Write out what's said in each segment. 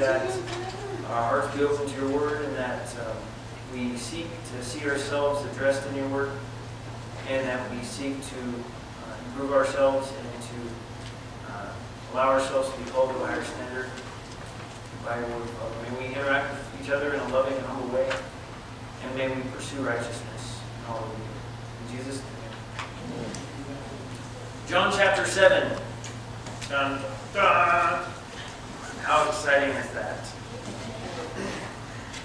that our hearts be open to your word, and that we seek to see ourselves addressed in your word, and that we seek to improve ourselves and to allow ourselves to be called to a higher standard by your word, Father. May we interact with each other in a loving and humble way, and may we pursue righteousness in all that we do. In Jesus' name. John chapter 7. Dun, dun. How exciting is that?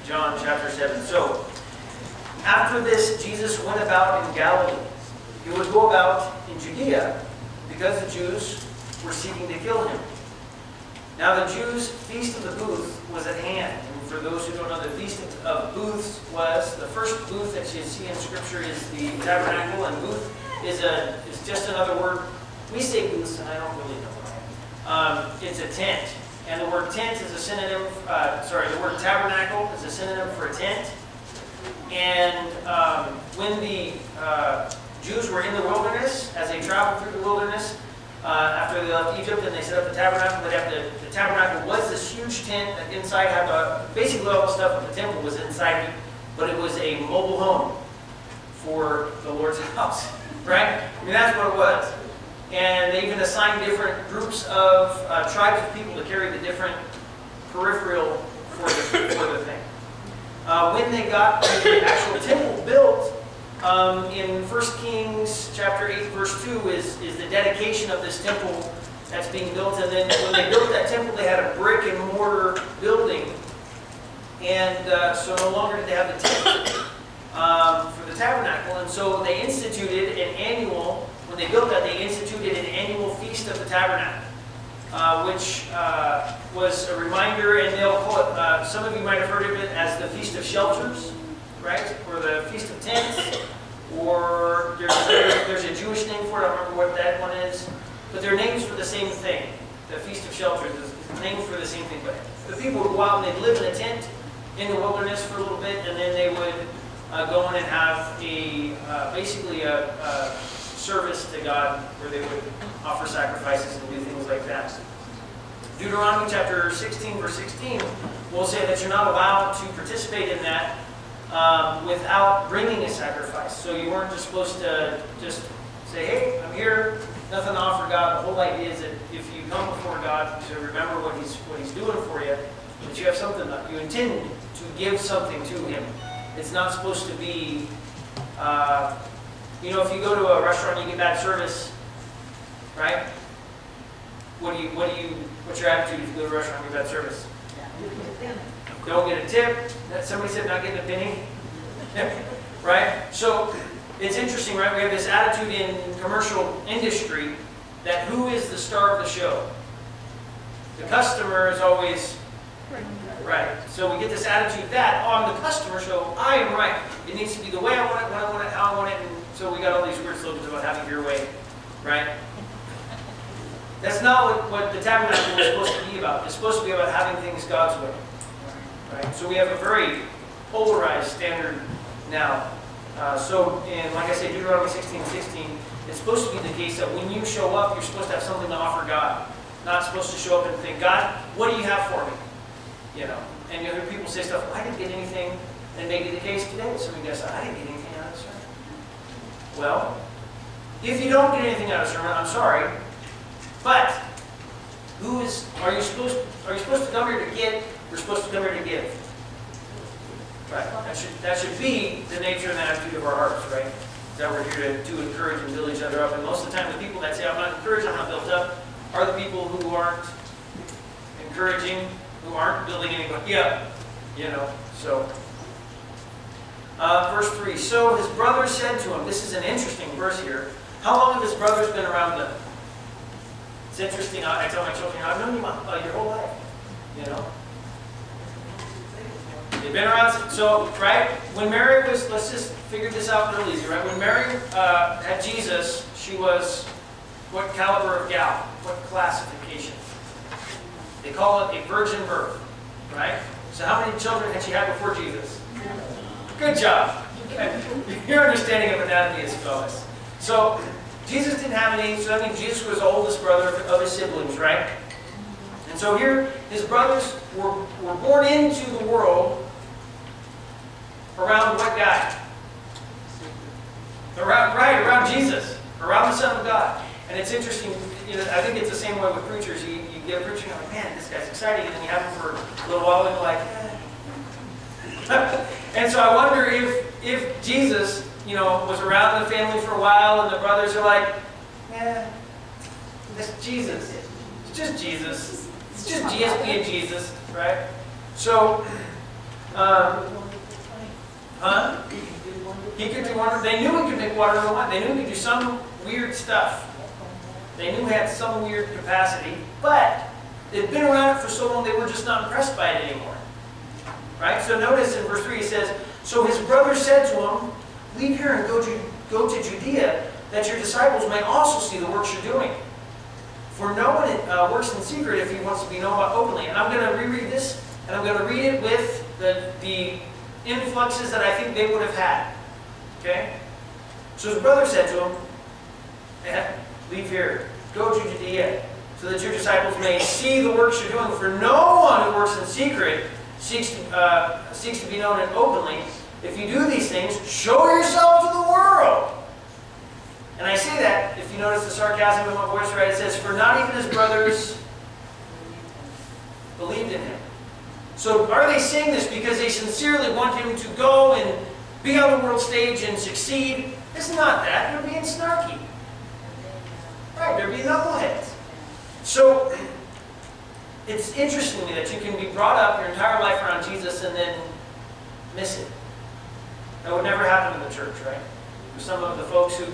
John chapter 7. So, after this, Jesus went about in Galilee. He would go about in Judea because the Jews were seeking to kill him. Now the Jews' feast of the booth was at hand. And for those who don't know, the feast of booths was, the first booth that you see in Scripture is the tabernacle, and booth is just another word. We say booths, and I don't really know why. It's a tent. And the word tent is a synonym, the word tabernacle is a synonym for a tent. And when the Jews were in the wilderness, as they traveled through the wilderness, after they left Egypt and they set up the tabernacle, the tabernacle was this huge tent that inside had basically all the stuff of the temple was inside it, but it was a mobile home for the Lord's house, right? I mean, that's what it was. And they even assigned different groups of tribes of people to carry the different peripheral for the thing. When they got the actual temple built, in 1 Kings chapter 8, verse 2 is the dedication of this temple that's being built. And then when they built that temple, they had a brick and mortar building. And so no longer did they have the tent for the tabernacle. And so they instituted an annual, when they built that, they instituted an annual feast of the tabernacle, which was a reminder, and they'll call it, some of you might have heard of it as the Feast of Shelters, right? Or the Feast of Tents, or there's a Jewish name for it, I don't remember what that one is, but they're names for the same thing. The Feast of Shelters is named for the same thing, but the people would go out and they'd live in a tent in the wilderness for a little bit, and then they would go in and have basically a service to God where they would offer sacrifices and do things like that. Deuteronomy chapter 16, verse 16 will say that you're not allowed to participate in that without bringing a sacrifice. So you weren't just supposed to just say, hey, I'm here, nothing to offer God. The whole idea is that if you come before God to remember what He's doing for you, that you have something that you intend to give something to Him. It's not supposed to be, if you go to a restaurant and you get bad service, right? What's your attitude if you go to a restaurant and get bad service? Don't get a tip. Somebody said not getting a penny. Right? So it's interesting, right? We have this attitude in commercial industry that who is the star of the show? The customer is always right. So we get this attitude that on the customer show, I am right. It needs to be the way I want it, when I want it, how I want it. And so we got all these weird slogans about having your way, right? That's not what the tabernacle is supposed to be about. It's supposed to be about having things God's way. Right? So we have a very polarized standard now. Like I say, Deuteronomy 16:16, it's supposed to be the case that when you show up, you're supposed to have something to offer God. Not supposed to show up and think, God, what do you have for me? And you hear people say stuff, I didn't get anything. And maybe the case today, some of you guys say, I didn't get anything out of the sermon. Well, if you don't get anything out of the sermon, I'm sorry. But are you supposed to come here to get? You're supposed to come here to give. Right. That should be the nature and the attitude of our hearts, right? That we're here to encourage and build each other up. And most of the time, the people that say, I'm not encouraged, I'm not built up, are the people who aren't encouraging, who aren't building anybody up. So. Verse 3, so his brothers said to him, this is an interesting verse here, how long have his brothers been around them? It's interesting, I tell my children, I've known you your whole life, They've been around, so, right, when Mary was, let's just figure this out real easy, right? When Mary had Jesus, she was what caliber of gal? What classification? They call it a virgin birth, right? So how many children had she had before Jesus? Good job. Your understanding of anatomy is flawless. So Jesus didn't have any, so that means Jesus was the oldest brother of his siblings, right? And so here, his brothers were born into the world around what guy? Around Jesus, around the Son of God. And it's interesting, I think it's the same way with preachers. You get a preacher and you're like, man, this guy's exciting. And then you have him for a little while and you're like, And so I wonder if Jesus, was around the family for a while and the brothers are like, it's Jesus. It's just Jesus. It's just Jesus being Jesus, right? So, he could do wonder. They knew he could make water into wine. They knew he could do some weird stuff. They knew he had some weird capacity, but they'd been around it for so long they were just not impressed by it anymore. Right? So notice in verse 3 he says, so his brother said to him, leave here and go to Judea, that your disciples may also see the works you're doing. For no one works in secret if he wants to be known about openly. And I'm going to reread this, and I'm going to read it with the influxes that I think they would have had. Okay? So his brother said to him, leave here, go to Judea, so that your disciples may see the works you're doing. For no one who works in secret seeks to be known openly. If you do these things, show yourself to the world. And I say that, if you notice the sarcasm in my voice, right? It says, for not even his brothers believed in him. So are they saying this because they sincerely want him to go and be on the world stage and succeed? It's not that. They're being snarky. Right, they're being knuckleheads. So, it's interesting to me that you can be brought up your entire life around Jesus and then miss it. That would never happen in the church, right? There's some of the folks who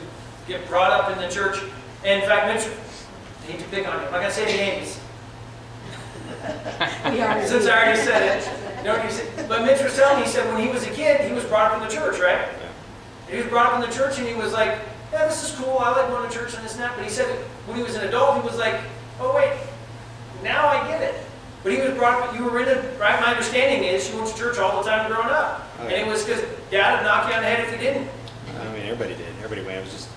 get brought up in the church, and in fact, Mitch, I hate to pick on you, I'm not going to say any names. Since I already said it. But Mitch was telling me, he said when he was a kid, he was brought up in the church, right? He was brought up in the church and he was like, yeah, this is cool, I like going to church and this and that. But he said when he was an adult, he was like, oh wait, now I get it. But he was brought up, you were in it, right? My understanding is you went to church all the time growing up. And it was because Dad would knock you on the head if you didn't. I mean, everybody did. Everybody went. It was just,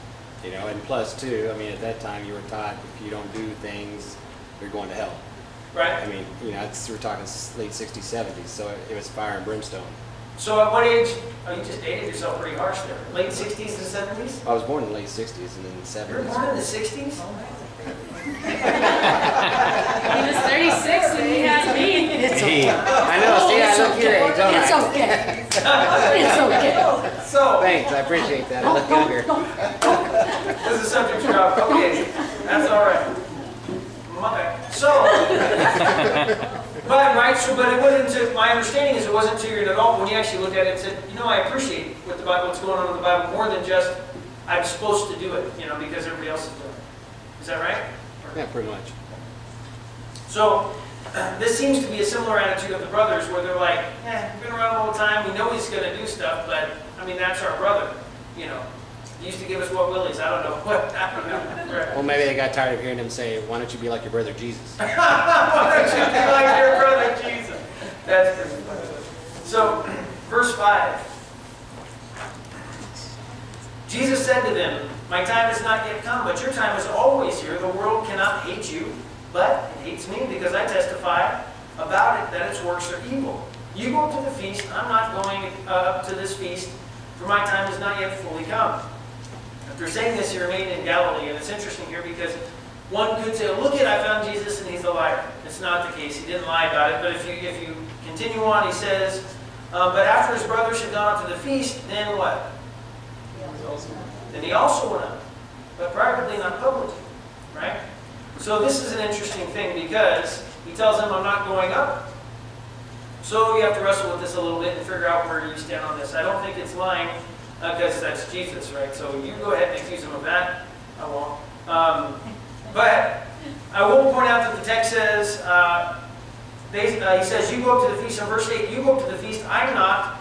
and plus too, I mean, at that time you were taught if you don't do things, you're going to hell. Right. I mean, we're talking late 60s, 70s, so it was fire and brimstone. So at what age, you just dated yourself pretty harsh there. Late 60s and 70s? I was born in the late 60s and then the 70s. You were born in the 60s? He was 36 when he had me. It's okay. I know, see, I look your age, all right. It's okay. It's okay. So, Thanks, I appreciate that. I look younger. this is a subject drop. Okay, that's all right. So, but it wasn't, my understanding is it wasn't until you're an adult when you actually looked at it and said, I appreciate what's going on in the Bible more than just, I'm supposed to do it, because everybody else is doing it. Is that right? Yeah, pretty much. So, this seems to be a similar attitude of the brothers where they're like, we've been around all the time, we know he's going to do stuff, but, that's our brother, He used to give us what willies, I don't know. Right. Well, maybe they got tired of hearing him say, why don't you be like your brother Jesus? Why don't you be like your brother Jesus? That's pretty funny. So, verse 5. Jesus said to them, my time has not yet come, but your time is always here. The world cannot hate you, but it hates me because I testify about it that its works are evil. You go to the feast. I'm not going up to this feast, for my time has not yet fully come. After saying this, he remained in Galilee, and it's interesting here because one could say, look I found Jesus and he's a liar. It's not the case. He didn't lie about it, but if you continue on, he says, but after his brothers had gone up to the feast, then what? Then he also went up, but privately, not publicly, right? So this is an interesting thing because he tells them, I'm not going up. So you have to wrestle with this a little bit and figure out where you stand on this. I don't think it's lying because that's Jesus, right? So you go ahead and accuse him of that. I won't. But I will point out that the text says, he says, you go up to the feast. In verse 8, you go up to the feast. I'm not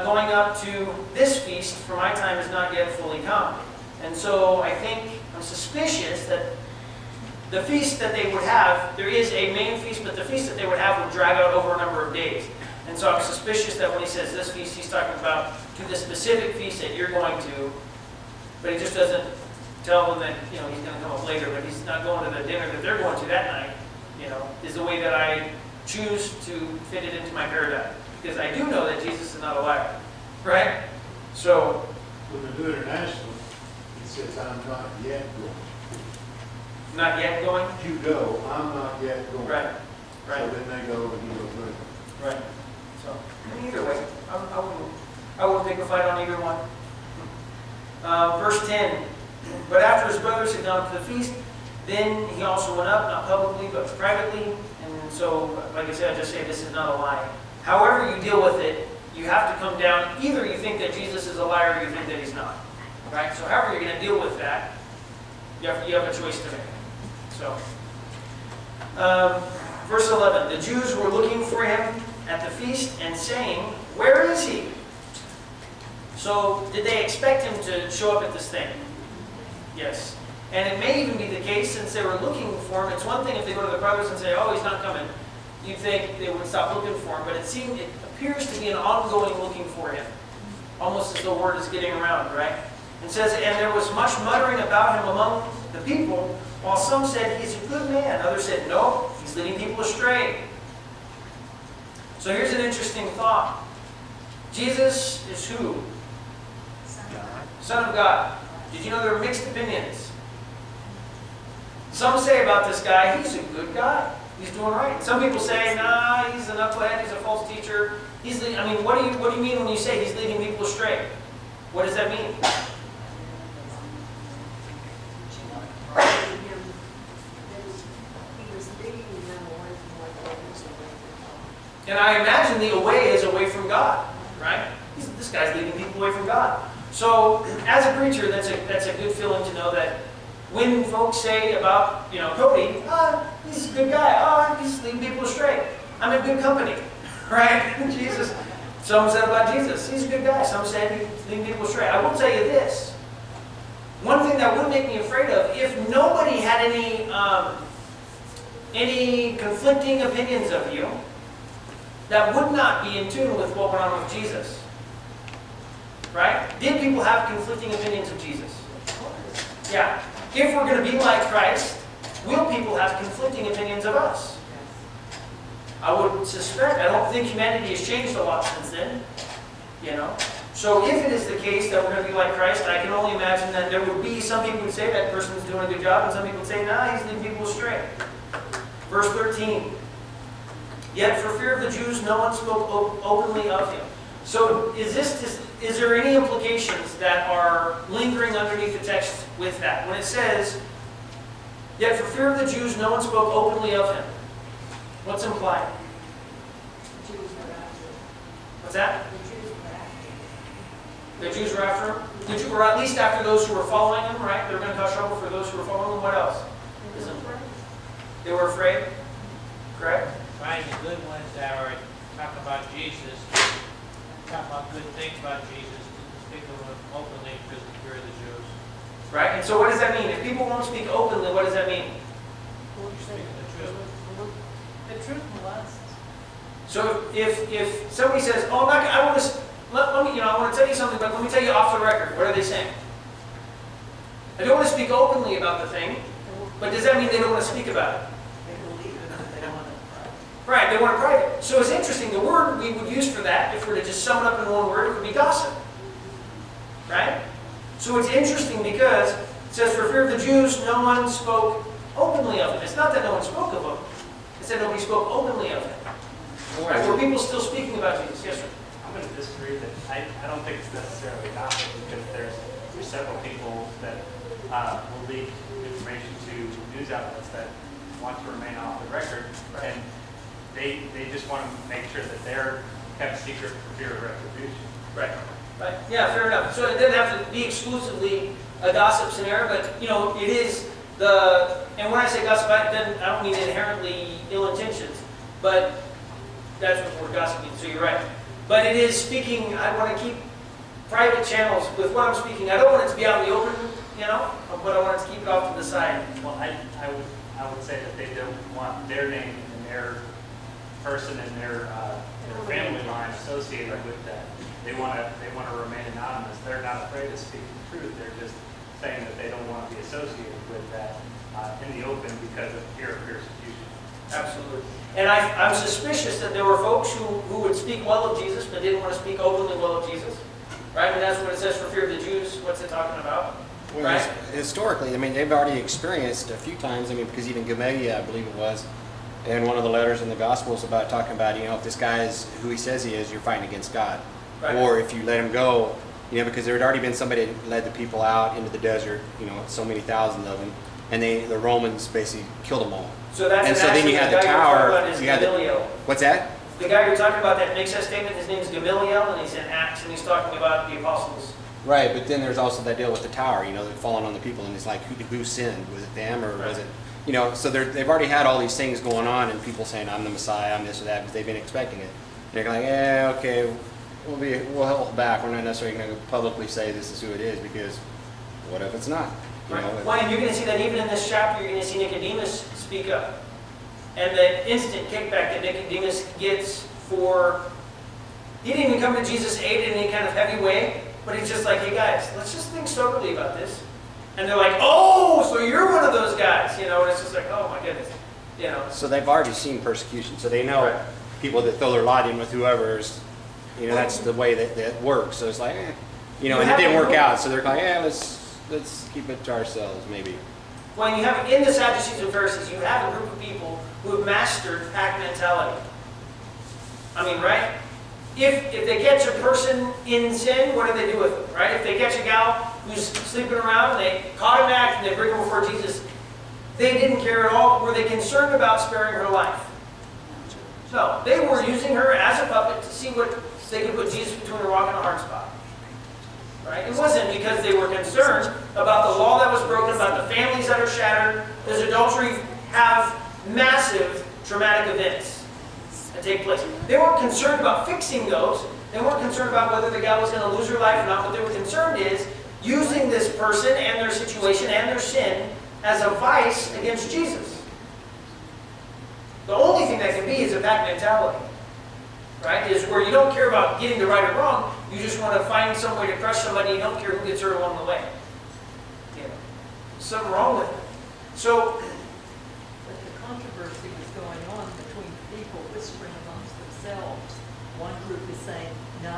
going up to this feast, for my time has not yet fully come. And so I'm suspicious that the feast that they would have, there is a main feast, but the feast that they would have would drag out over a number of days. And so I'm suspicious that when he says this feast, he's talking about to the specific feast that you're going to, but he just doesn't tell them that, he's going to come up later, but he's not going to the dinner that they're going to that night. is the way that I choose to fit it into my paradigm. Because I do know that Jesus is not a liar, right? So, With the New International, he says, I'm not yet going. not yet going? You go, I'm not yet going. Right, right. So then they go and he goes with them. Right. So, either way, I wouldn't pick a fight on either one. Verse 10, but after his brothers had gone to the feast, then he also went up, not publicly, but privately. And so, like I said, I just say this is not a lie. However you deal with it, you have to come down. Either you think that Jesus is a liar or you think that he's not. Right? So however you're going to deal with that, you have a choice to make. So, verse 11, the Jews were looking for him at the feast and saying, where is he? So, did they expect him to show up at this thing? Yes. And it may even be the case, since they were looking for him. It's one thing if they go to the brothers and say, oh, he's not coming. You'd think they would stop looking for him. But it appears to be an ongoing looking for him. Almost as the word is getting around, right? It says, and there was much muttering about him among the people, while some said, he's a good man. Others said, no, he's leading people astray. So here's an interesting thought. Jesus is who? Son of God. Did you know there are mixed opinions? Some say about this guy, he's a good guy. He's doing right. Some people say, nah, he's a knucklehead, he's a false teacher. What do you mean when you say he's leading people astray? What does that mean? And I imagine the away is away from God, right? This guy's leading people away from God. So, as a preacher, that's a good feeling to know that when folks say about, Cody, he's a good guy, he's leading people astray. I'm in good company, right? Jesus. Some said about Jesus, he's a good guy. Some said he's leading people astray. I will tell you this. One thing that would make me afraid of, if nobody had any conflicting opinions of you, that would not be in tune with what went on with Jesus. Right? Did people have conflicting opinions of Jesus? Yeah. If we're going to be like Christ, will people have conflicting opinions of us? I would suspect. I don't think humanity has changed a lot since then. So if it is the case that we're going to be like Christ, I can only imagine that there would be some people would say that person's doing a good job, and some people would say, nah, he's leading people astray. Verse 13. Yet for fear of the Jews, no one spoke openly of him. So is there any implications that are lingering underneath the text with that? When it says, yet for fear of the Jews, no one spoke openly of him. What's implied? What's that? The Jews were after him? Or at least after those who were following him, right? They were going to cause trouble for those who were following him. What else? They were afraid? Correct? Find the good ones that are talking about Jesus, talk about good things about Jesus, didn't speak of them openly because of the fear of the Jews. Right? And so what does that mean? If people won't speak openly, what does that mean? You're speaking the truth. The truth molests. So if somebody says, "Oh, I want to tell you something, but let me tell you off the record," what are they saying? I don't want to speak openly about the thing, but does that mean they don't want to speak about it? Right, they want it private. So it's interesting, the word we would use for that, if we were to just sum it up in one word, it would be gossip. Right? So it's interesting because it says, for fear of the Jews, no one spoke openly of him. It's not that no one spoke of him. It said nobody spoke openly of him. Right? Were people still speaking about Jesus? Yes, sir. I'm going to disagree that I don't think it's necessarily gossip because there's several people that will leak information to news outlets that want to remain off the record. Right. And they just want to make sure that they're kept secret for fear of retribution. Right. Right. Yeah, fair enough. So it doesn't have to be exclusively a gossip scenario, but it is and when I say gossip, I don't mean inherently ill intentions, but that's what the word gossip means, so you're right. But it is speaking, I want to keep private channels with what I'm speaking. I don't want it to be out in the open, but I want it to keep it off to the side. Well, I would say that they don't want their name and their person and their family line associated with that. They want to remain anonymous. They're not afraid to speak the truth. They're just saying that they don't want to be associated with that in the open because of fear of persecution. Absolutely. And I'm suspicious that there were folks who would speak well of Jesus, but didn't want to speak openly well of Jesus. Right? And that's what it says for fear of the Jews. What's it talking about? Well, Right? historically, I mean, they've already experienced a few times, I mean, because even Gamaliel, I believe it was, in one of the letters in the Gospels about talking about, if this guy is who he says he is, you're fighting against God. Right. Or if you let him go, because there had already been somebody that led the people out into the desert, so many thousands of them, and the Romans basically killed them all. So that's And so then you had the guy you're tower, talking about is you had the- Gamaliel. What's that? The guy you're talking about that makes that statement, his name is Gamaliel, and he's in Acts, and he's talking about the apostles. Right, but then there's also that deal with the tower, that falling on the people, and it's like, who sinned? Was it them, or was it, so they've already had all these things going on, and people saying, I'm the Messiah, I'm this or that, because they've been expecting it. They're like, okay, we'll hold back. We're not necessarily going to publicly say this is who it is, because what if it's not? Well, and you're going to see that even in this chapter, you're going to see Nicodemus speak up. And the instant kickback that Nicodemus gets he didn't even come to Jesus' aid in any kind of heavy way, but he's just like, hey guys, let's just think soberly about this. And they're like, oh, so you're one of those guys, and it's just like, oh my goodness, So they've already seen persecution, so they know Right. people that throw their lot in with whoever's, that's the way that works. So it's like, and it didn't work out, so they're like, let's keep it to ourselves, maybe. When you have, in the Sadducees and Pharisees, you have a group of people who have mastered pack mentality. I mean, right? If they catch a person in sin, what do they do with them, right? If they catch a gal who's sleeping around, and they caught him act, and they bring him before Jesus, they didn't care at all. Were they concerned about sparing her life? No. They were using her as a puppet to see what they could put Jesus between a rock and a hard spot. Right? It wasn't because they were concerned about the law that was broken, about the families that are shattered. Does adultery have massive traumatic events that take place? They weren't concerned about fixing those. They weren't concerned about whether the gal was going to lose her life or not. What they were concerned is using this person and their situation and their sin as a vice against Jesus. The only thing that can be is a pack mentality. Right? Is where you don't care about getting the right or wrong. You just want to find some way to crush somebody. You don't care who gets hurt along the way. Something wrong with it. So, But the controversy was going on between people whispering amongst themselves. One group is saying, no,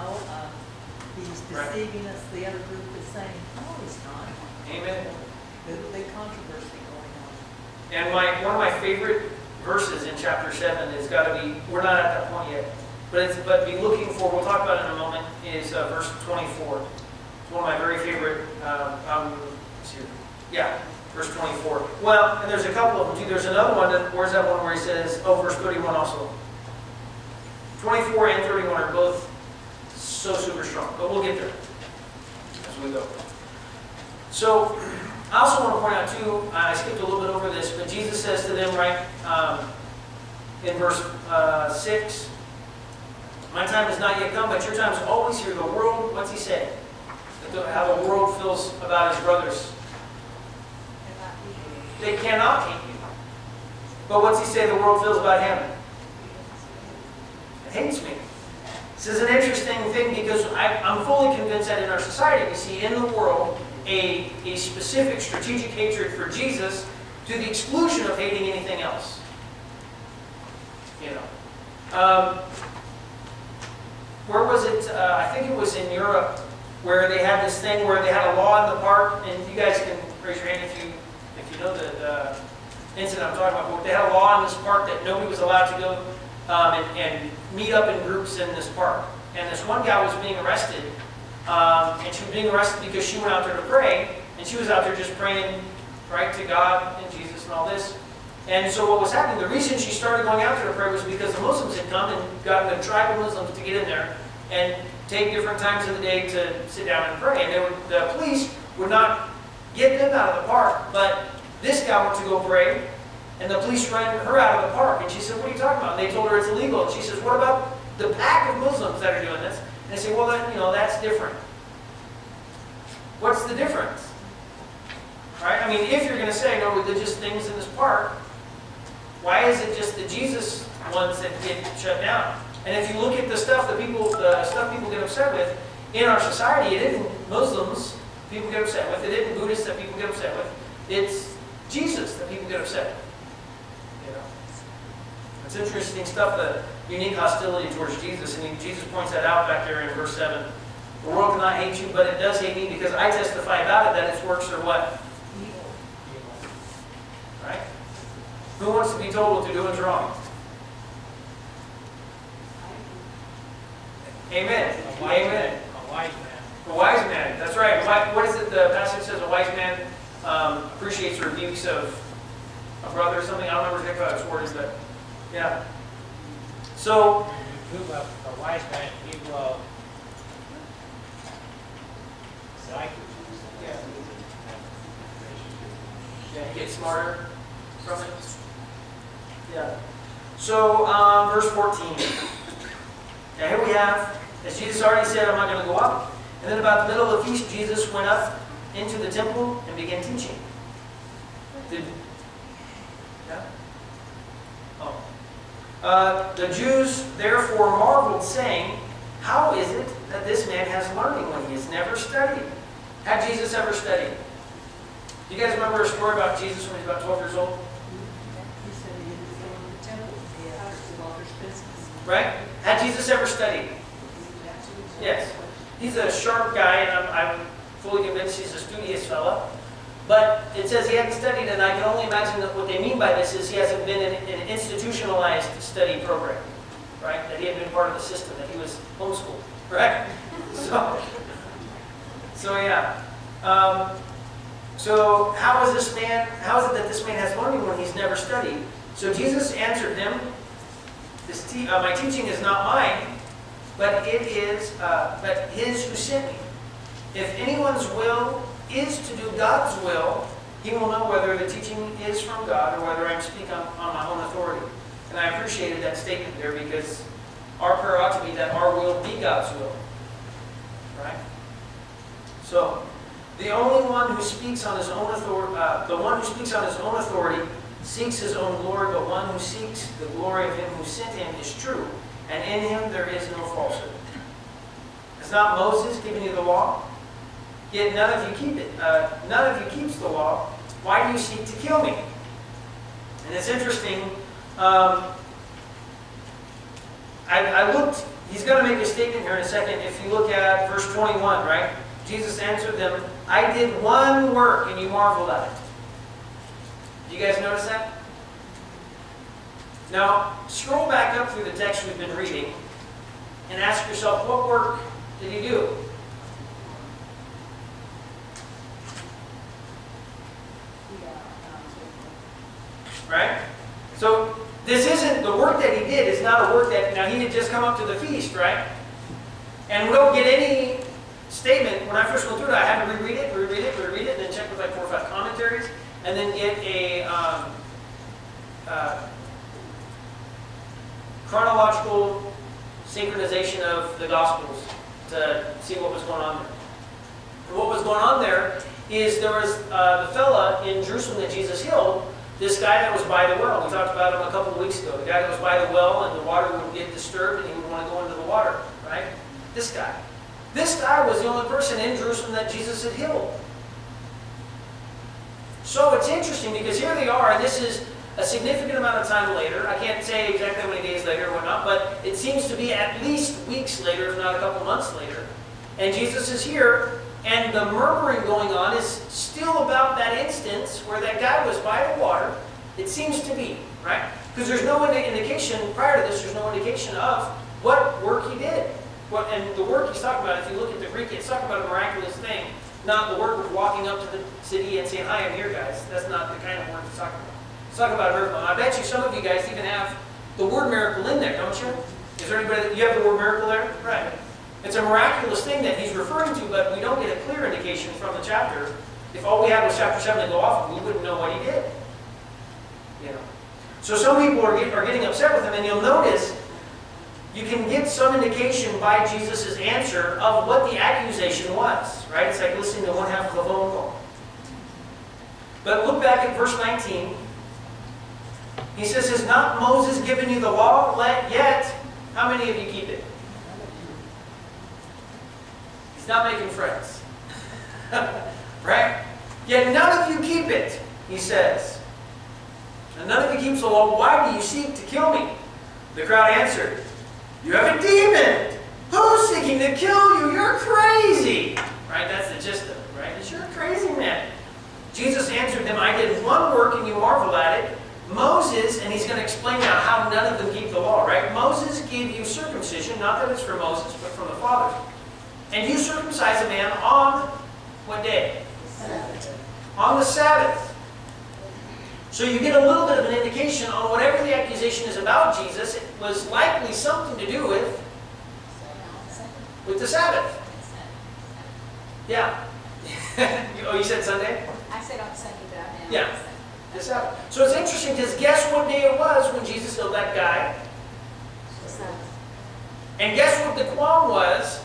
he's Right. deceiving us. The other group is saying, no, he's not. amen. There's a big controversy going on. And one of my favorite verses in chapter 7 is got to be, we're not at that point yet, but be looking for, we'll talk about it in a moment, is verse 24. It's one of my very favorite, let's see. Yeah, verse 24. Well, and there's a couple of them too. There's another one, where's that one where he says, verse 31 also. 24 and 31 are both so super strong, but we'll get there as we go. So, I also want to point out too, I skipped a little bit over this, but Jesus says to them, right, in verse 6, my time has not yet come, but your time is always here. The world, what's he say? How the world feels about his brothers. They cannot hate you. But what's he say the world feels about him? It hates me. This is an interesting thing because I'm fully convinced that in our society we see in the world a specific strategic hatred for Jesus to the exclusion of hating anything else. Where was it? I think it was in Europe where they had this thing where they had a law in the park, and you guys can raise your hand if you know the incident I'm talking about. But they had a law in this park that nobody was allowed to go and meet up in groups in this park. And this one gal was being arrested, and she was being arrested because she went out there to pray, and she was out there just praying right to God and Jesus and all this. And so what was happening, the reason she started going out there to pray was because the Muslims had come and gotten the tribal Muslims to get in there and take different times of the day to sit down and pray. And the police would not get them out of the park, but this gal went to go pray, and the police ran her out of the park. And she said, what are you talking about? And they told her it's illegal. And she says, what about the pack of Muslims that are doing this? And they say, well, that's different. What's the difference? Right? I mean, if you're going to say no religious things in this park, why is it just the Jesus ones that get shut down? And if you look at the stuff people get upset with in our society, it isn't Muslims people get upset with. It isn't Buddhists that people get upset with. It's Jesus that people get upset with. It's interesting stuff, the unique hostility towards Jesus. And Jesus points that out back there in verse 7. The world cannot hate you, but it does hate me because I testify about it that its works are what? Right? Who wants to be told what to do is wrong? Amen. A wise Amen. man, a wise man. A wise man. That's right. What is it the passage says? A wise man appreciates rebukes of a brother or something. I don't remember exactly how it's worded, but yeah. So, A wise man, he will like yeah, he gets smarter from it. Yeah. So, verse 14. Now here we have, as Jesus already said, I'm not going to go up. And then about the middle of the feast, Jesus went up into the temple and began teaching. Yeah? Oh. The Jews therefore marveled, saying, how is it that this man has learning when he has never studied? Had Jesus ever studied? Do you guys remember a story about Jesus when he was about 12 years old? He said he didn't go to the temple, he had to father's business. Right? Had Jesus ever studied? Yes. He's a sharp guy, and I'm fully convinced he's a studious fella. But it says he hadn't studied, and I can only imagine that what they mean by this is he hasn't been in an institutionalized study program, right? That he had been part of the system, that he was homeschooled, right? So yeah. So how is it that this man has learning when he's never studied? So Jesus answered them, my teaching is not mine, but it is but his who sent me. If anyone's will is to do God's will, he will know whether the teaching is from God or whether I'm speaking on my own authority. And I appreciated that statement there because our prayer ought to be that our will be God's will. Right? So, the only one who speaks on his own authority, the one who speaks on his own authority seeks his own glory, but one who seeks the glory of him who sent him is true, and in him there is no falsehood. Is not Moses giving you the law? Yet none of you keep it. None of you keeps the law. Why do you seek to kill me? And it's interesting. I looked. He's going to make a statement here in a second. If you look at verse 21, right? Jesus answered them, I did one work and you marveled at it. Do you guys notice that? Now, scroll back up through the text we've been reading and ask yourself, what work did he do? Right? So, this isn't, the work that he did is not a work that, now he had just come up to the feast, right? And we don't get any statement. When I first went through it, I had to reread it, and then check with like 4 or 5 commentaries, and then get a chronological synchronization of the Gospels to see what was going on there. And what was going on there is there was the fella in Jerusalem that Jesus healed, this guy that was by the well. We talked about him a couple of weeks ago. The guy that was by the well and the water would get disturbed and he would want to go into the water, right? This guy. This guy was the only person in Jerusalem that Jesus had healed. So it's interesting because here they are, and this is a significant amount of time later. I can't say exactly how many days later or whatnot, but it seems to be at least weeks later, if not a couple months later. And Jesus is here, and the murmuring going on is still about that instance where that guy was by the water. It seems to be, right? Because there's no indication, prior to this, there's no indication of what work he did. And the work he's talking about, if you look at the Greek, it's talking about a miraculous thing, not the work of walking up to the city and saying, hi, I'm here, guys. That's not the kind of work he's talking about. He's talking about a miracle. And I bet you some of you guys even have the word miracle in there, don't you? Is there anybody that you have the word miracle there? Right. It's a miraculous thing that he's referring to, but we don't get a clear indication from the chapter. If all we had was chapter 7 to go off of, we wouldn't know what he did. You know. So some people are getting upset with him, and you'll notice you can get some indication by Jesus' answer of what the accusation was, right? It's like listening to one half of a phone call. But look back at verse 19. He says, has not Moses given you the law? Yet, how many of you keep it? He's not making friends. Right? Yet none of you keep it, he says. and none of you keeps the law. Why do you seek to kill me?" The crowd answered, "You have a demon. Who's seeking to kill you? You're crazy." Right? That's the gist of it, right? It's, "You're a crazy man." Jesus answered them, "I did one work and you marvel at it. Moses," and he's going to explain now how none of them keep the law, right? "Moses gave you circumcision, not that it's from Moses, but from the fathers. And you circumcise a man on what day? On the Sabbath." So you get a little bit of an indication on whatever the accusation is about Jesus, it was likely something to do with the Sabbath. Yeah. Oh, you said Sunday? I said on Sunday, but I meant. Yeah. The Sabbath. So it's interesting because guess what day it was when Jesus healed that guy? And guess what the qualm was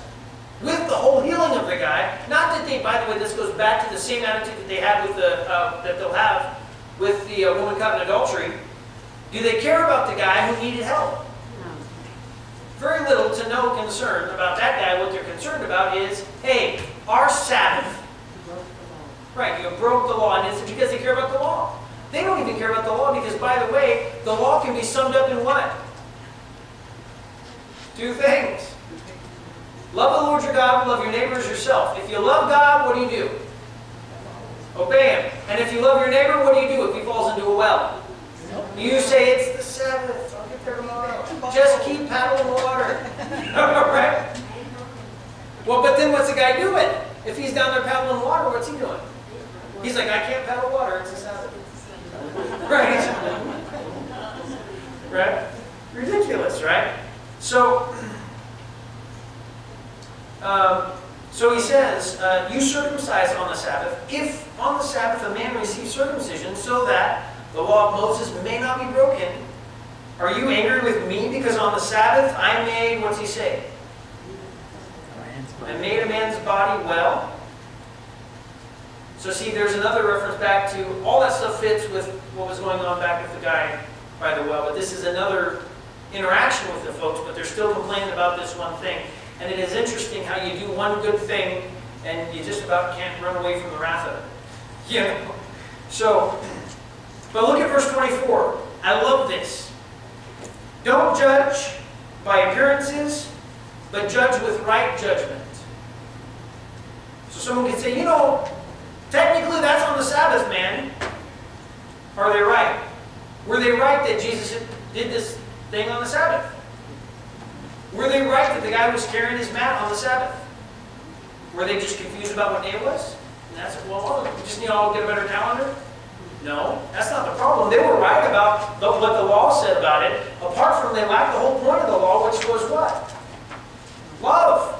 with the whole healing of the guy? Not that they, by the way, this goes back to the same attitude that they had with that they'll have with the woman caught in adultery. Do they care about the guy who needed help? Very little to no concern about that guy. What they're concerned about is, hey, our Sabbath. Right, you broke the law, and it's because they care about the law. They don't even care about the law because, by the way, the law can be summed up in what? 2 things. Love the Lord your God, love your neighbor as yourself. If you love God, what do? Obey Him. And if you love your neighbor, what do if he falls into a well? You say, "It's the Sabbath. I'll get there tomorrow." Just keep paddling the water. Right? Well, but then what's the guy doing? If he's down there paddling the water, what's he doing? He's like, "I can't paddle water. It's the Sabbath." Right? Right? Ridiculous, right? So he says, "You circumcise on the Sabbath. If on the Sabbath a man receives circumcision so that the law of Moses may not be broken, are you angry with me because on the Sabbath I made," what's he say? "I made a man's body well." So see, there's another reference back to, all that stuff fits with what was going on back with the guy by the well. But this is another interaction with the folks, but they're still complaining about this one thing. And it is interesting how you do one good thing and you just about can't run away from the wrath of it. You know? So, but look at verse 24. I love this. "Don't judge by appearances, but judge with right judgment." So someone can say, technically that's on the Sabbath, man. Are they right? Were they right that Jesus did this thing on the Sabbath? Were they right that the guy was carrying his mat on the Sabbath? Were they just confused about what day it was? And that's, well, we just need to all get a better calendar? No, that's not the problem. They were right about what the law said about it, apart from they lacked the whole point of the law, which was what? Love.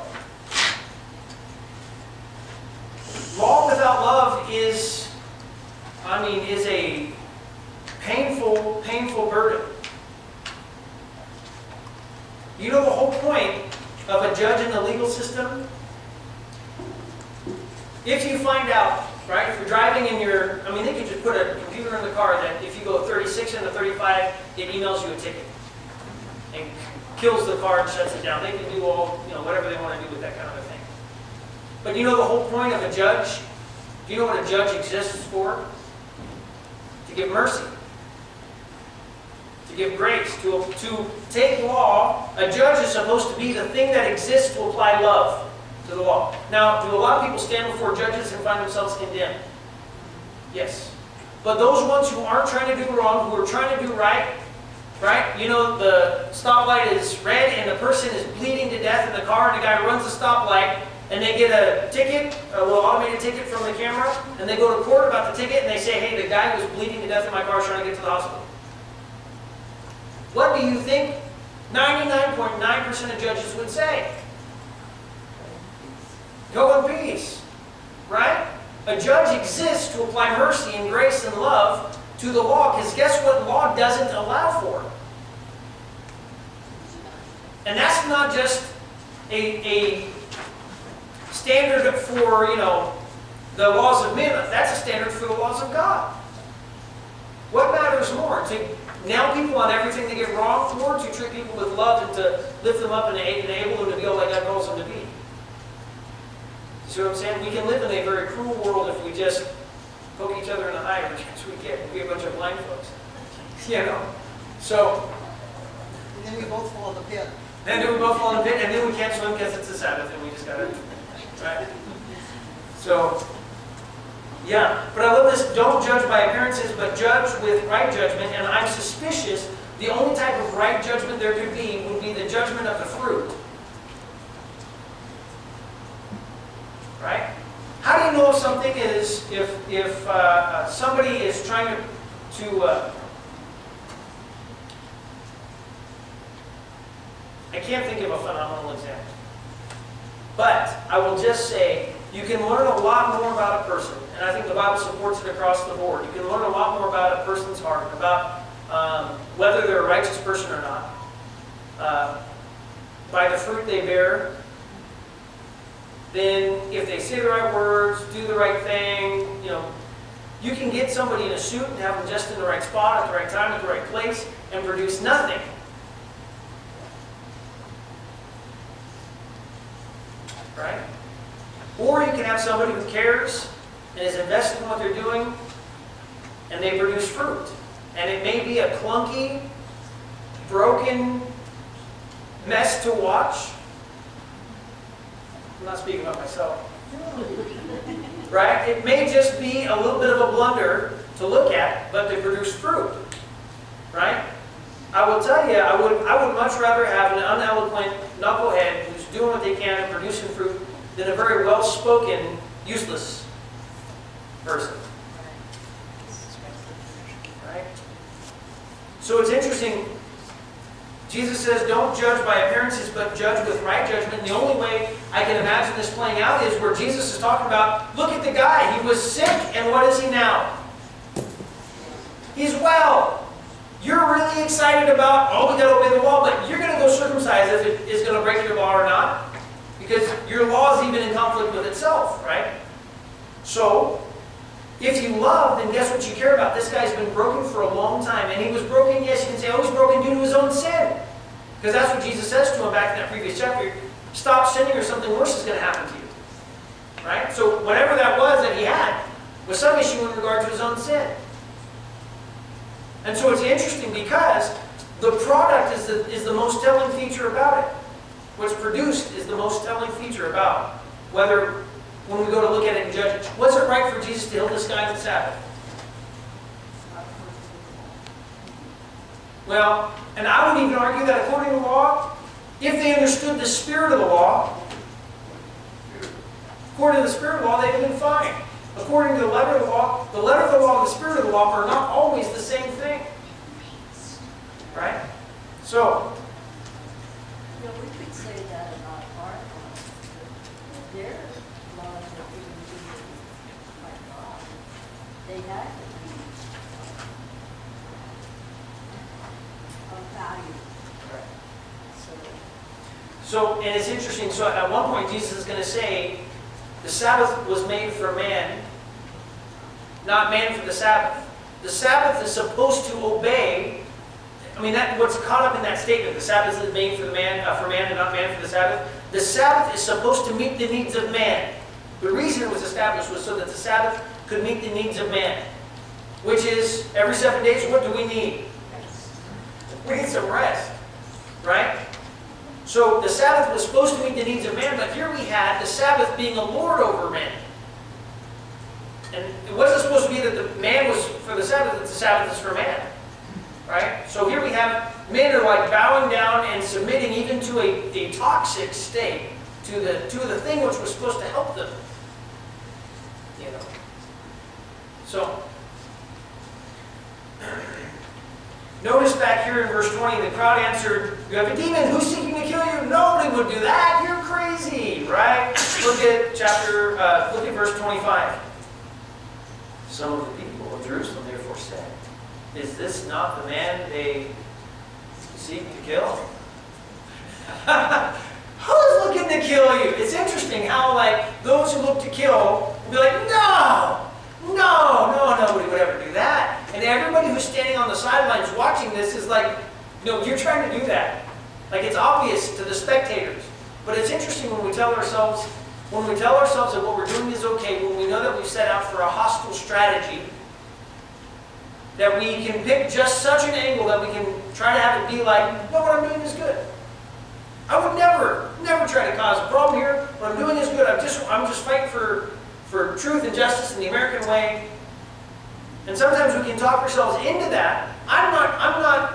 Law without love is a painful, painful burden. You know the whole point of a judge in the legal system? If you find out, right, if you're driving in they could just put a computer in the car that if you go 36 into 35, it emails you a ticket and kills the car and shuts it down. They can do all, whatever they want to do with that kind of a thing. But you know the whole point of a judge? Do you know what a judge exists for? To give mercy. To give grace. To take law. A judge is supposed to be the thing that exists to apply love to the law. Now, do a lot of people stand before judges and find themselves condemned? Yes. But those ones who aren't trying to do wrong, who are trying to do right, the stoplight is red and the person is bleeding to death in the car and the guy runs the stoplight and they get a ticket, a little automated ticket from the camera, and they go to court about the ticket and they say, "Hey, the guy was bleeding to death in my car trying to get to the hospital." What do you think 99.9% of judges would say? Go in peace. Right? A judge exists to apply mercy and grace and love to the law, because guess what law doesn't allow for? And that's not just a standard for, the laws of men. That's a standard for the laws of God. What matters more? To nail people on everything they get wrong, or to treat people with love and to lift them up and enable them to be all that God calls them to be? See what I'm saying? We can live in a very cruel world if we just poke each other in the eye as we get. We'll be a bunch of blind folks. You know? So, And then we both fall in the pit. then we both fall in the pit, and then we can't swim because it's the Sabbath, and we just gotta, right? So, yeah. But I love this, don't judge by appearances, but judge with right judgment, and I'm suspicious the only type of right judgment there could be would be the judgment of the fruit. Right? How do you know if something is, if somebody is trying to I can't think of a phenomenal example. But I will just say, you can learn a lot more about a person, and I think the Bible supports it across the board. You can learn a lot more about a person's heart, about whether they're a righteous person or not, by the fruit they bear. Then, if they say the right words, do the right thing, you know, you can get somebody in a suit and have them just in the right spot, at the right time, at the right place, and produce nothing. Right? Or you can have somebody who cares and is invested in what they're doing, and they produce fruit. And it may be a clunky, broken mess to watch. I'm not speaking about myself. Right? It may just be a little bit of a blunder to look at, but they produce fruit. Right? I will tell you, I would much rather have an uneloquent knucklehead who's doing what they can and producing fruit than a very well-spoken, useless person. Right? So it's interesting. Jesus says, don't judge by appearances, but judge with right judgment. And the only way I can imagine this playing out is where Jesus is talking about, look at the guy. He was sick, and what is he now? He's well. You're really excited about, oh, we got to obey the law, but you're going to go circumcise if it is going to break your law or not. Because your law is even in conflict with itself, right? So, if you love, then guess what you care about? This guy's been broken for a long time. And he was broken, yes, you can say, oh, he's broken due to his own sin. Because that's what Jesus says to him back in that previous chapter. Stop sinning or something worse is going to happen to you. Right? So, whatever that was that he had was some issue in regard to his own sin. And so it's interesting because the product is the most telling feature about it. What's produced is the most telling feature about whether, when we go to look at it and judge it, was it right for Jesus to heal this guy on the Sabbath? Well, and I would even argue that according to the law, if they understood the spirit of the law, according to the spirit of the law, they'd have been fine. According to the letter of the law and the spirit of the law are not always the same thing. Right? So, Yeah, we could say that about our laws. Their laws are given to you by God. They had to be of value. So, and it's interesting, so at one point Jesus is going to say, the Sabbath was made for man, not man for the Sabbath. The Sabbath is supposed to obey, what's caught up in that statement, the Sabbath is made for man and not man for the Sabbath. The Sabbath is supposed to meet the needs of man. The reason it was established was so that the Sabbath could meet the needs of man. Which is, every 7 days, what do we need? We need some rest. Right? So the Sabbath was supposed to meet the needs of man, but here we had the Sabbath being a lord over man. And it wasn't supposed to be that the man was for the Sabbath, that the Sabbath is for man. Right? So here we have men are like bowing down and submitting even to a toxic state, to the thing which was supposed to help them. You know. So notice back here in verse 20, the crowd answered, you have a demon, who's seeking to kill you? Nobody would do that. You're crazy, right? Look at verse 25. Some of the people of Jerusalem therefore said, is this not the man they seek to kill? Who's looking to kill you? It's interesting how, those who look to kill will be like, no, nobody would ever do that. And everybody who's standing on the sidelines watching this is like, you're trying to do that. It's obvious to the spectators. But it's interesting when we tell ourselves that what we're doing is okay, when we know that we've set out for a hostile strategy, that we can pick just such an angle that we can try to have it be like, no, what I'm doing is good. I would never try to cause a problem here. What I'm doing is good. I'm just fighting for truth and justice in the American way. And sometimes we can talk ourselves into that. I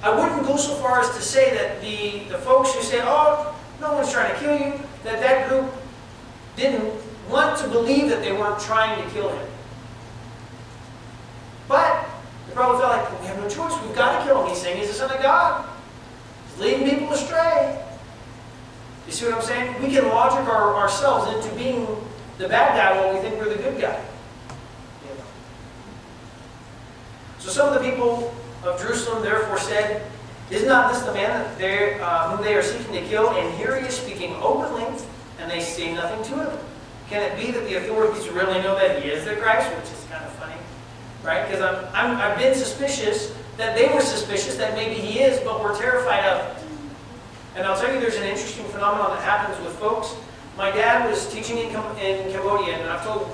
wouldn't go so far as to say that the folks who say, oh, no one's trying to kill you, that group didn't want to believe that they weren't trying to kill him. But they probably felt like, well, we have no choice. We've got to kill him. He's saying he's the Son of God. He's leading people astray. You see what I'm saying? We can logic ourselves into being the bad guy while we think we're the good guy. So some of the people of Jerusalem therefore said, is not this the man that whom they are seeking to kill? And here he is speaking openly, and they say nothing to him. Can it be that the authorities really know that he is the Christ? Which is kind of funny, right? Because I've been suspicious that they were suspicious that maybe he is, but we're terrified of it. And I'll tell you, there's an interesting phenomenon that happens with folks. My dad was teaching in Cambodia, and I've told a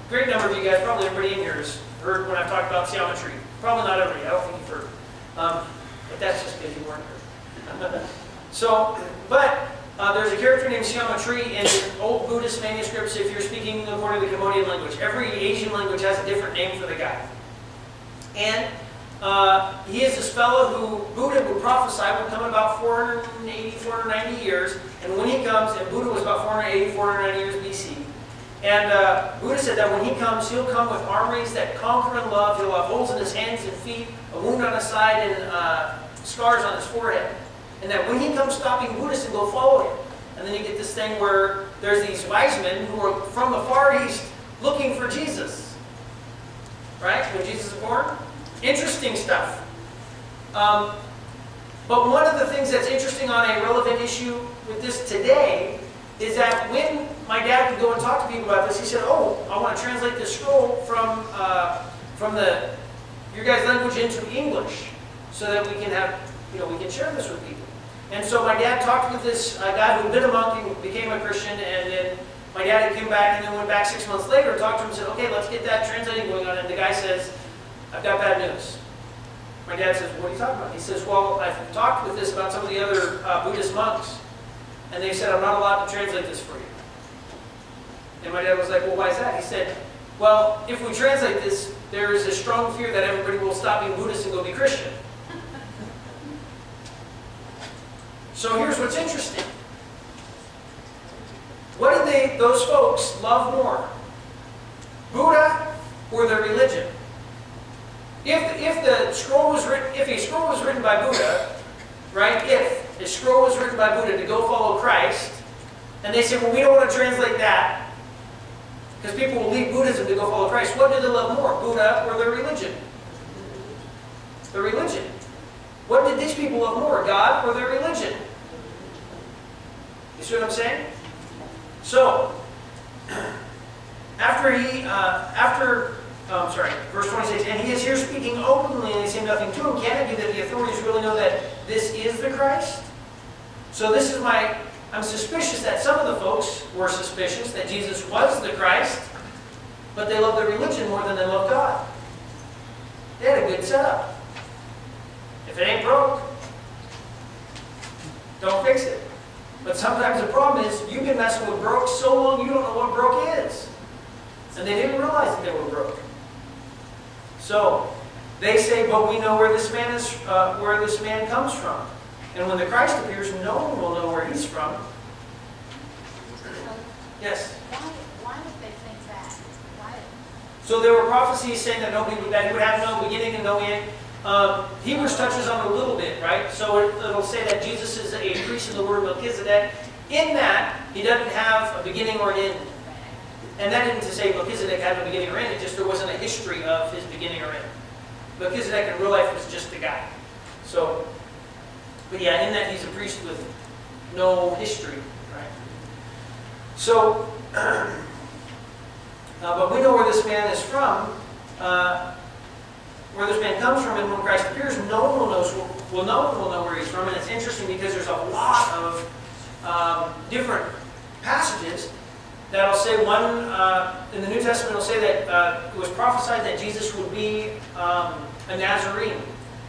great number of you guys, probably everybody in here has heard when I've talked about geometry. Probably not everybody. I don't think you've heard. But that's just because you weren't here. There's a character named Siama Tree in old Buddhist manuscripts, if you're speaking according to the Cambodian language. Every Asian language has a different name for the guy. And he is this fellow who Buddha would prophesy would come in about 480, 490 years. And when he comes, and Buddha was about 480, 490 years BC. And Buddha said that when he comes, he'll come with armories that conquer and love. He'll have holes in his hands and feet, a wound on his side, and scars on his forehead. And that when he comes stopping Buddhists and go follow him. And then you get this thing where there's these wise men who are from the Far East looking for Jesus. Right? When Jesus is born. Interesting stuff. But one of the things that's interesting on a relevant issue with this today is that when my dad would go and talk to people about this, he said, oh, I want to translate this scroll from your guys' language into English so that we can have, we can share this with people. And so my dad talked with this guy who had been a monk and became a Christian, and then my dad came back and then went back 6 months later and talked to him and said, okay, let's get that translating going on. And the guy says, I've got bad news. My dad says, what are you talking about? He says, well, I've talked with this about some of the other Buddhist monks, and they said, I'm not allowed to translate this for you. And my dad was like, well, why is that? He said, well, if we translate this, there is a strong fear that everybody will stop being Buddhist and go be Christian. So here's what's interesting. What did those folks love more? Buddha or their religion? If a scroll was written by Buddha, right? If a scroll was written by Buddha to go follow Christ, and they said, well, we don't want to translate that because people will leave Buddhism to go follow Christ. What do they love more, Buddha or their religion? Their religion. What did these people love more, God or their religion? You see what I'm saying? So, verse 26, and he is here speaking openly, and they say nothing to him. Can it be that the authorities really know that this is the Christ? So this is I'm suspicious that some of the folks were suspicious that Jesus was the Christ, but they loved their religion more than they loved God. They had a good setup. If it ain't broke, don't fix it. But sometimes the problem is you've been messing with broke so long you don't know what broke is. And they didn't realize that they were broke. So they say, but we know where this man comes from. And when the Christ appears, no one will know where he's from. Yes? Why would they think that? Why? So there were prophecies saying that he would have no beginning and no end. Hebrews touches on it a little bit, right? So it'll say that Jesus is a priest in the word Melchizedek. In that, he doesn't have a beginning or an end. And that isn't to say Melchizedek had a beginning or end. It just there wasn't a history of his beginning or end. Melchizedek in real life was just a guy. So, but yeah, in that he's a priest with no history, right? So, but we know where this man is from. Where this man comes from, and when Christ appears, no one will know where he's from. And it's interesting because there's a lot of different passages that'll say in the New Testament, it'll say that it was prophesied that Jesus would be a Nazarene,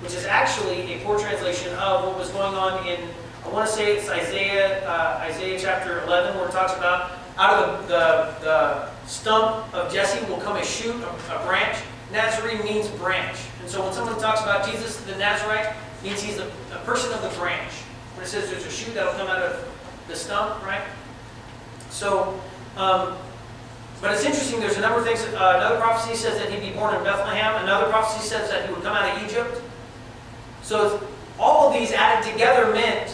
which is actually a poor translation of what was going on in, I want to say it's Isaiah chapter 11, where it talks about out of the stump of Jesse will come a shoot, a branch. Nazarene means branch. And so when someone talks about Jesus the Nazarite, it means he's a person of the branch. When it says there's a shoot that'll come out of the stump, right? So, but it's interesting, there's a number of things. Another prophecy says that he'd be born in Bethlehem. Another prophecy says that he would come out of Egypt. So all of these added together meant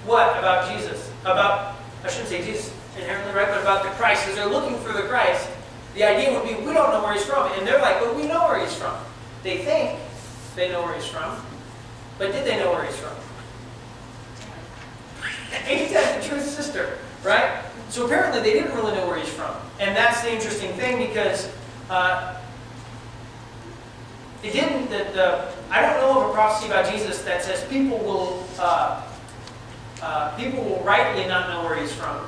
what about Jesus? About, I shouldn't say Jesus inherently, right, but about the Christ. As they're looking for the Christ, the idea would be, we don't know where he's from. And they're like, but we know where he's from. They think they know where he's from. But did they know where he's from? Ain't that the truth, sister? Right? So apparently they didn't really know where he's from. And that's the interesting thing, because it didn't, I don't know of a prophecy about Jesus that says people will rightly not know where he's from.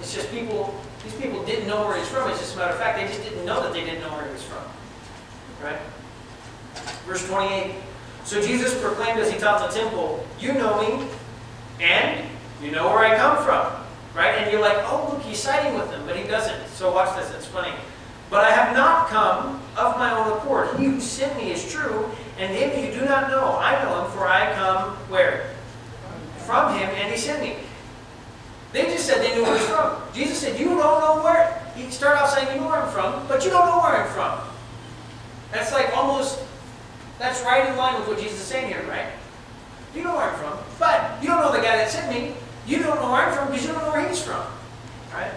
It's just these people didn't know where he's from. It's just a matter of fact, they just didn't know that they didn't know where he was from. Right? Verse 28. So Jesus proclaimed as he taught the temple, you know me, and you know where I come from. Right? And you're like, oh, look, he's siding with them, but he doesn't. So watch this, it's funny. But I have not come of my own accord. He who sent me is true, and him you do not know. I know him, for I come where? From him, and he sent me. They just said they knew where he's from. Jesus said, you don't know where. He started off saying, you know where I'm from, but you don't know where I'm from. That's like almost, that's right in line with what Jesus is saying here, right? You know where I'm from, but you don't know the guy that sent me. You don't know where I'm from because you don't know where he's from. Right?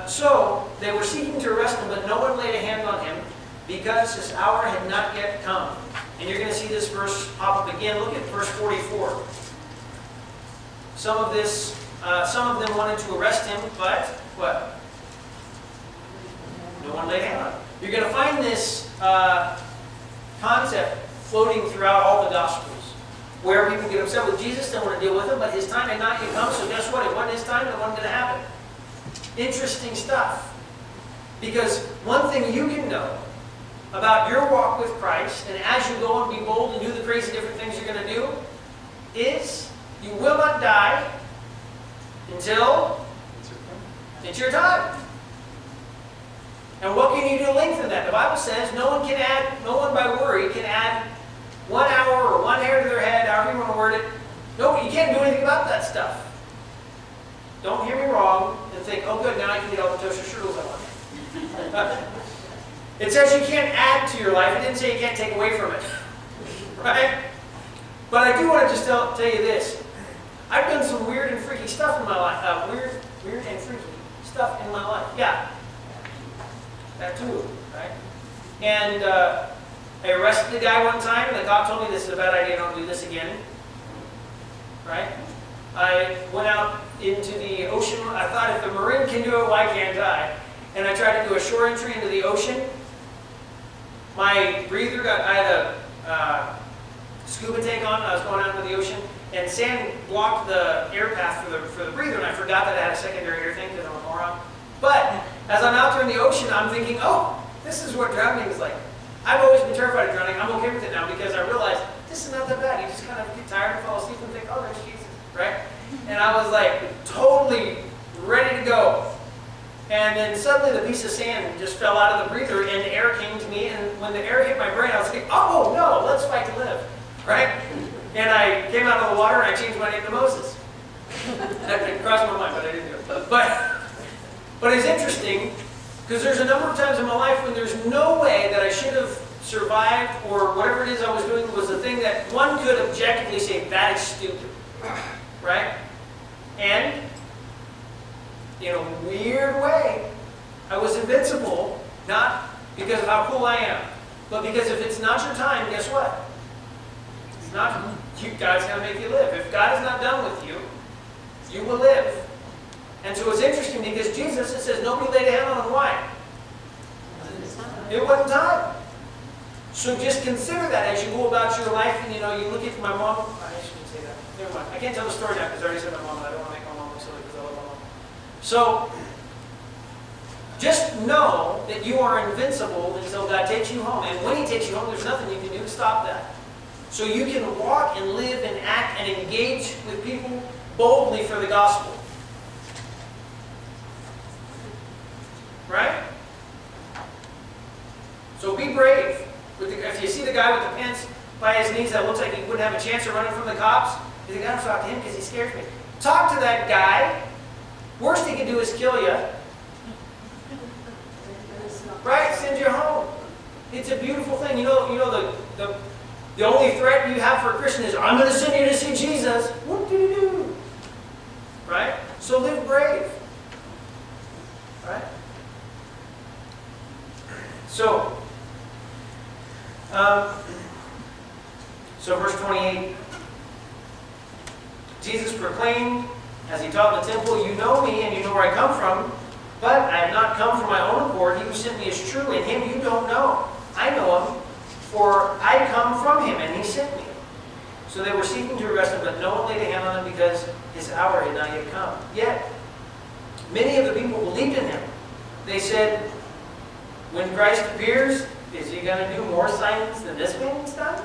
So they were seeking to arrest him, but no one laid a hand on him because his hour had not yet come. And you're going to see this verse pop up again. Look at verse 44. Some of them wanted to arrest him, but what? No one laid a hand on him. You're going to find this concept floating throughout all the Gospels, where people get upset with Jesus, they want to deal with him, but his time had not yet come, so guess what? It wasn't his time, it wasn't going to happen. Interesting stuff. Because one thing you can know about your walk with Christ, and as you go and be bold and do the crazy different things you're going to do, is you will not die until it's your time. And what can you do to lengthen that? The Bible says no one by worry can add 1 hour or 1 hair to their head, however you want to word it. No, you can't do anything about that stuff. Don't hear me wrong and think, oh good, now I can eat all the toaster strudels I want. It says you can't add to your life. It didn't say you can't take away from it. Right? But I do want to just tell you this. I've done some weird and freaky stuff in my life. Weird and freaky stuff in my life. Yeah. That too, right? And I arrested a guy one time, and the cop told me this is a bad idea, don't do this again. Right? I went out into the ocean. I thought if the Marine can do it, why can't I? And I tried to do a shore entry into the ocean. My breather I had a scuba tank on, I was going out into the ocean, and sand blocked the air path for the breather, and I forgot that I had a secondary air tank because I'm a moron. But as I'm out there in the ocean, I'm thinking, oh, this is what drowning is like. I've always been terrified of drowning. I'm okay with it now because I realized this is not that bad. You just kind of get tired and fall asleep and think, oh, there's Jesus, right? And I was like totally ready to go. And then suddenly the piece of sand just fell out of the breather and the air came to me. And when the air hit my brain, I was like, oh, no, let's fight to live, right? And I came out of the water and I changed my name to Moses. That crossed my mind, but I didn't do it. But it's interesting because there's a number of times in my life when there's no way that I should have survived or whatever it is I was doing was the thing that one could objectively say, that is stupid, right? And in a weird way, I was invincible, not because of how cool I am, but because if it's not your time, guess what? It's not, God's going to make you live. If God is not done with you, you will live. And so it's interesting because Jesus, it says, nobody laid a hand on him. Why? It wasn't time. So just consider that as you go about your life and, you look at my mom. I shouldn't say that. Never mind. I can't tell the story now because I already said my mom and I don't want to make my mom look silly because I love my mom. So, just know that you are invincible until God takes you home. And when He takes you home, there's nothing you can do to stop that. So you can walk and live and act and engage with people boldly for the gospel. Right? So be brave. If you see the guy with the pants by his knees that looks like he wouldn't have a chance of running from the cops, you think, I don't talk to him because he scares me. Talk to that guy. Worst he can do is kill you. Right? Send you home. It's a beautiful thing. You know the only threat you have for a Christian is, I'm going to send you to see Jesus. What do you do? Right? So live brave. Right? So verse 28, Jesus proclaimed as He taught in the temple, you know me and you know where I come from, but I have not come from my own accord. He who sent me is true, and Him you don't know. I know Him, for I come from Him, and He sent me. So they were seeking to arrest Him, but no one laid a hand on Him because His hour had not yet come. Yet, many of the people believed in Him. They said, when Christ appears, is He going to do more signs than this man's done?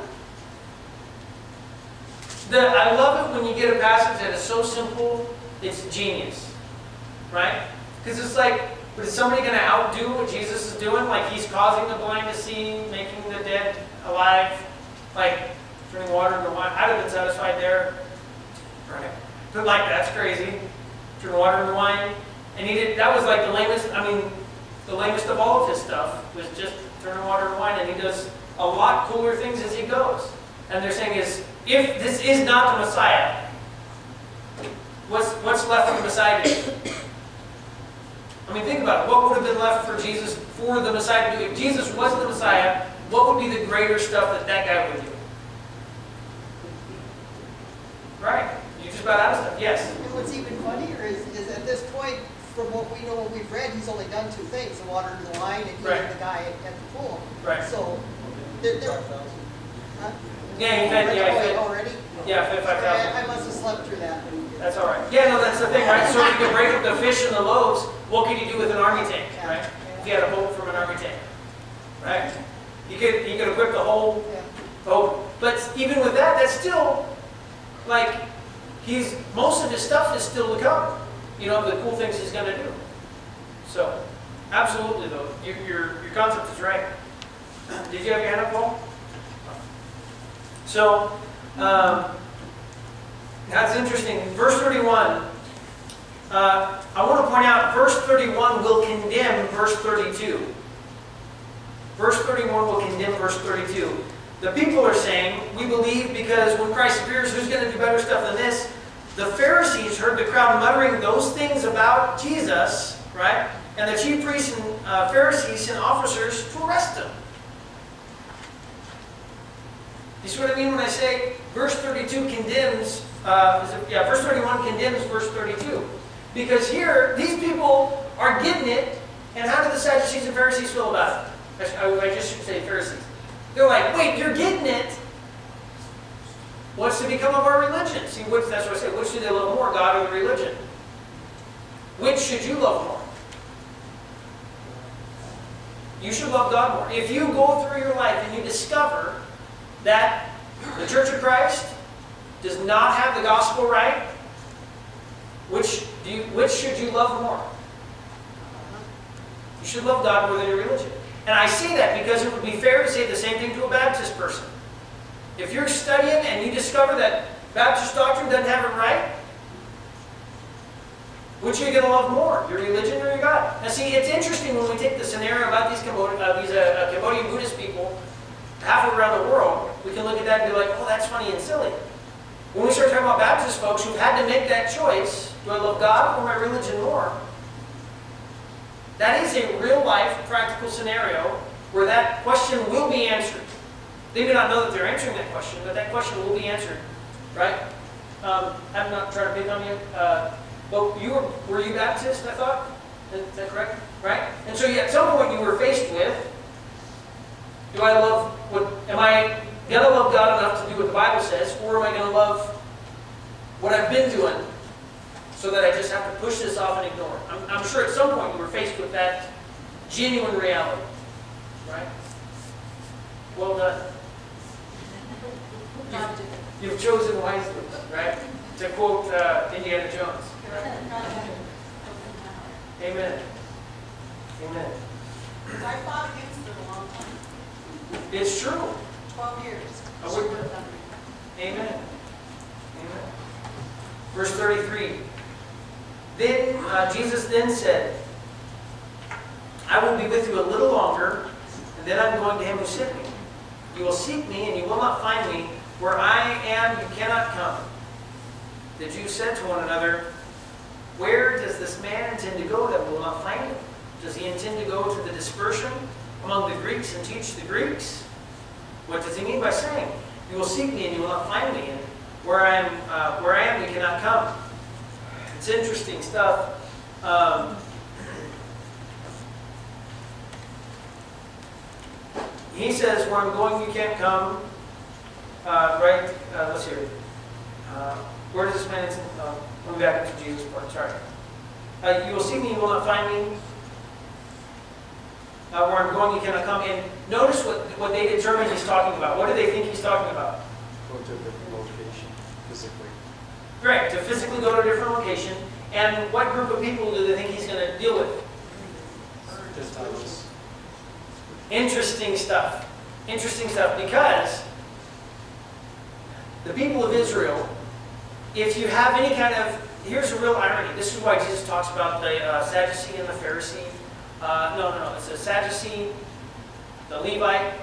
I love it when you get a passage that is so simple, it's genius. Right? Because it's like, but is somebody going to outdo what Jesus is doing? Like He's causing the blind to see, making the dead alive, like turning water into wine. I'd have been satisfied there. Right? But like, that's crazy. Turn water into wine. And He did, that was like the lamest of all of His stuff was just turning water into wine. And He does a lot cooler things as He goes. And they're saying is, if this is not the Messiah, what's left for the Messiah to do? I mean, think about it. What would have been left for Jesus, for the Messiah to do? If Jesus wasn't the Messiah, what would be the greater stuff that guy would do? Right? You just about out of stuff. Yes? And what's even funnier is at this point, from what we know, what we've read, He's only done two things: the water and the wine, and healing the guy at the pool. Right. So, they're Yeah, He fed already. Yeah, fed 5,000. I must have slept through that. That's all right. Yeah, no, that's the thing, right? So if you can break up the fish and the loaves, what could you do with an army tank, right? If you had a boat from an army tank, right? You could equip the whole boat. But even with that, that's still like most of His stuff is still to come. You know, the cool things He's going to do. So, absolutely though, your concept is right. Did you have your hand up, Paul? So, that's interesting. Verse 31, I want to point out, verse 31 will condemn verse 32. Verse 31 will condemn verse 32. The people are saying, we believe because when Christ appears, who's going to do better stuff than this? The Pharisees heard the crowd muttering those things about Jesus, right? And the chief priests and Pharisees sent officers to arrest Him. You see what I mean when I say verse 32 condemns, verse 31 condemns verse 32. Because here, these people are getting it, and how do the Sadducees and Pharisees feel about it? I just should say Pharisees. They're like, wait, you're getting it. What's to become of our religion? See, that's what I say. Which do they love more, God or the religion? Which should you love more? You should love God more. If you go through your life and you discover that the Church of Christ does not have the gospel right, which should you love more? You should love God more than your religion. And I say that because it would be fair to say the same thing to a Baptist person. If you're studying and you discover that Baptist doctrine doesn't have it right, which are you going to love more, your religion or your God? Now see, it's interesting when we take the scenario about these Cambodian Buddhist people halfway around the world, we can look at that and be like, oh, that's funny and silly. When we start talking about Baptist folks who've had to make that choice, do I love God or my religion more? That is a real-life, practical scenario where that question will be answered. They may not know that they're answering that question, but that question will be answered, right? I'm not trying to pick on you, but were you Baptist, I thought? Is that correct? Right? And so at some point you were faced with, am I going to love God enough to do what the Bible says, or am I going to love what I've been doing so that I just have to push this off and ignore it. I'm sure at some point you were faced with that genuine reality, right? Well done. You've chosen wisely, right? To quote Indiana Jones. Amen. Amen. I fought against it a long time, It's true. 12 years. I wouldn't- Amen. Amen. Verse 33. Then Jesus then said, I will be with you a little longer, and then I'm going to him who sent me. You will seek me, and you will not find me. Where I am, you cannot come. The Jews said to one another, where does this man intend to go that we will not find him? Does he intend to go to the dispersion among the Greeks and teach the Greeks? What does he mean by saying, you will seek me and you will not find me, and where I am, you cannot come? It's interesting stuff. He says, where I'm going, you can't come. Right? Let's hear it. Where does this man intend? Let me back into Jesus' part. Sorry. You will seek me, you will not find me. Where I'm going, you cannot come. And notice what they determine he's talking about. What do they think he's talking about? Go to a different location physically. Right, to physically go to a different location. And what group of people do they think he's going to deal with? Gentiles. Interesting stuff. Interesting stuff, because the people of Israel, if you have any kind of, here's a real irony. This is why Jesus talks about the Sadducee and the Pharisee. No. It's a Sadducee, the Levite.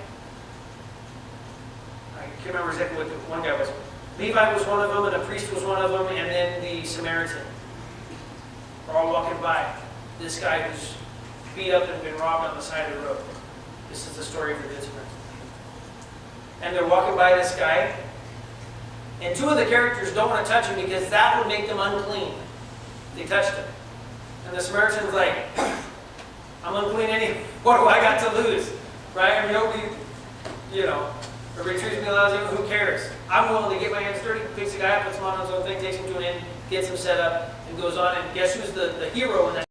I can't remember exactly what the one guy was. Levite was one of them, and a priest was one of them, and then the Samaritan. We're all walking by. This guy who's beat up and been robbed on the side of the road. This is the story of the Good Samaritan. And they're walking by this guy, and two of the characters don't want to touch him because that would make them unclean. They touched him. And the Samaritan's like, I'm unclean anyway. What do I got to lose? Right? I mean, nobody, everybody treats me lousy. Who cares? I'm willing to get my hands dirty, picks the guy up, puts him on his own thing, takes him to an inn, gets him set up, and goes on. And guess who's the hero in that